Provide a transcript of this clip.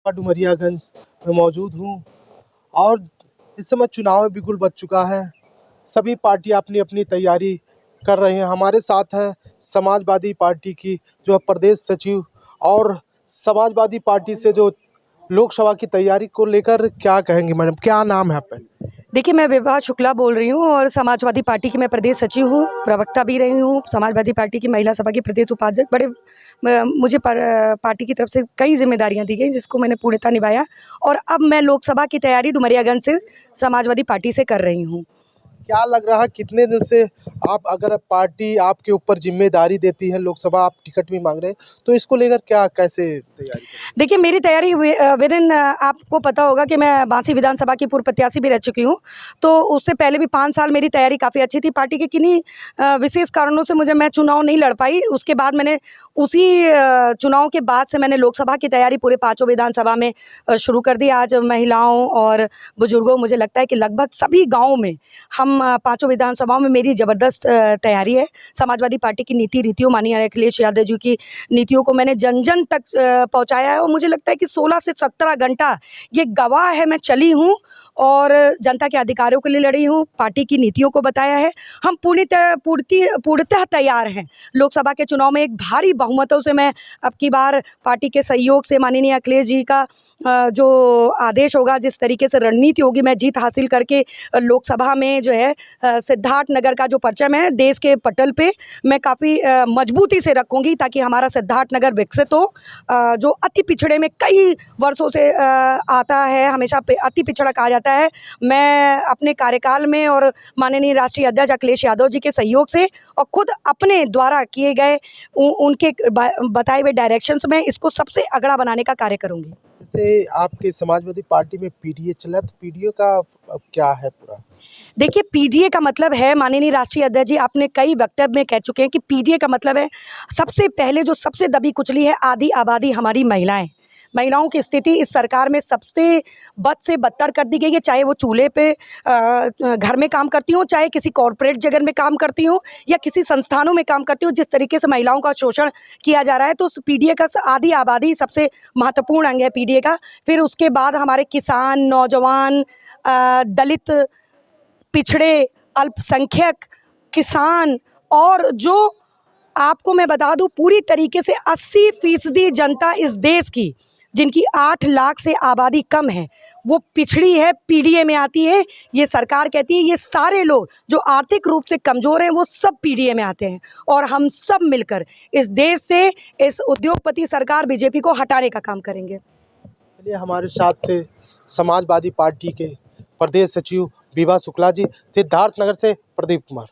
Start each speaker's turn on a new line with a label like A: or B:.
A: डुमरियागंज में मौजूद हूँ और इस समय चुनाव बिल्कुल बच चुका है। सभी पार्टी अपनी अपनी तैयारी कर रहे हैं। हमारे साथ है समाजवादी पार्टी की जो प्रदेश सचिव और समाजवादी पार्टी से जो लोकसभा की तैयारी को लेकर क्या कहेंगे मैडम, क्या नाम है आपका?
B: देखिए, मैं विभा शुक्ला बोल रही हूँ और समाजवादी पार्टी की मैं प्रदेश सचिव हूँ, प्रवक्ता भी रही हूँ। समाजवादी पार्टी की महिला सभा की प्रदेश उपाध्यक्ष। मुझे पार्टी की तरफ से कई जिम्मेदारियां दी गई जिसको मैंने पूर्णतः निभाया और अब मैं लोकसभा की तैयारी डुमरियागंज से समाजवादी पार्टी से कर रही हूँ।
A: क्या लग रहा है कितने दिन से आप, अगर पार्टी आपके ऊपर जिम्मेदारी देती है, लोकसभा आप टिकट भी मांग रहे हैं, तो इसको लेकर क्या कैसे तैयारी?
B: देखिए, मेरी तैयारी विदिन आपको पता होगा कि मैं बांसी विधानसभा की पूर्व प्रत्याशी भी रह चुकी हूँ, तो उससे पहले भी 5 साल मेरी तैयारी काफ़ी अच्छी थी। पार्टी के किन्हीं विशेष कारणों से मैं चुनाव नहीं लड़ पाई। उसके बाद मैंने उसी चुनाव के बाद से मैंने लोकसभा की तैयारी पूरे 5 विधानसभा में शुरू कर दी। आज महिलाओं और बुजुर्गों, मुझे लगता है कि लगभग सभी गाँवों में हम 5 विधानसभाओं में मेरी ज़बरदस्त तैयारी है। समाजवादी पार्टी की नीति रीतियों, माननीय अखिलेश यादव जी की नीतियों को मैंने जन जन तक पहुँचाया है और मुझे लगता है कि 16 से 17 घंटा ये गवाह है, मैं चली हूँ और जनता के अधिकारों के लिए लड़ी हूँ, पार्टी की नीतियों को बताया है। हम पूर्णतः तैयार हैं। लोकसभा के चुनाव में एक भारी बहुमतों से मैं अब की बार पार्टी के सहयोग से माननीय अखिलेश जी का जो आदेश होगा, जिस तरीके से रणनीति होगी, मैं जीत हासिल करके लोकसभा में जो है सिद्धार्थनगर का जो परचम है देश के पटल पे मैं काफ़ी मजबूती से रखूँगी ताकि हमारा सिद्धार्थनगर विकसित हो। जो अति पिछड़े में कई वर्षों से आता है, हमेशा अति पिछड़ा कहा जाता है। मैं अपने कार्यकाल में और माननीय राष्ट्रीय अध्यक्ष अखिलेश यादव जी के सहयोग से और खुद अपने द्वारा किए गए उनके बताए हुए डायरेक्शंस में इसको सबसे अगड़ा बनाने का कार्य करूँगी।
A: जैसे आपके समाजवादी पार्टी में पीडीए चला, तो पीडीए का अब क्या है पूरा?
B: देखिए, पीडीए का मतलब है, माननीय राष्ट्रीय अध्यक्ष जी आपने कई वक्तव्य में कह चुके हैं कि पीडीए का मतलब है सबसे पहले जो सबसे दबी कुचली है आधी आबादी हमारी महिलाएं। महिलाओं की स्थिति इस सरकार में सबसे बद से बदतर कर दी गई है, चाहे वो चूल्हे पे घर में काम करती हों, चाहे किसी कॉरपोरेट जगह में काम करती हों या किसी संस्थानों में काम करती हों। जिस तरीके से महिलाओं का शोषण किया जा रहा है, तो उस पीडीए का आधी आबादी सबसे महत्वपूर्ण अंग है पीडीए का। फिर उसके बाद हमारे किसान, नौजवान, दलित, पिछड़े, अल्पसंख्यक, किसान और जो आपको मैं बता दूं पूरी तरीके से 80% जनता इस देश की, जिनकी 8 लाख से आबादी कम है, वो पिछड़ी है, पीडीए में आती है। ये सरकार कहती है ये सारे लोग जो आर्थिक रूप से कमज़ोर हैं वो सब पीडीए में आते हैं और हम सब मिलकर इस देश से इस उद्योगपति सरकार बीजेपी को हटाने का काम करेंगे।
A: चलिए, हमारे साथ थे समाजवादी पार्टी के प्रदेश सचिव विभा शुक्ला जी, सिद्धार्थनगर से प्रदीप कुमार।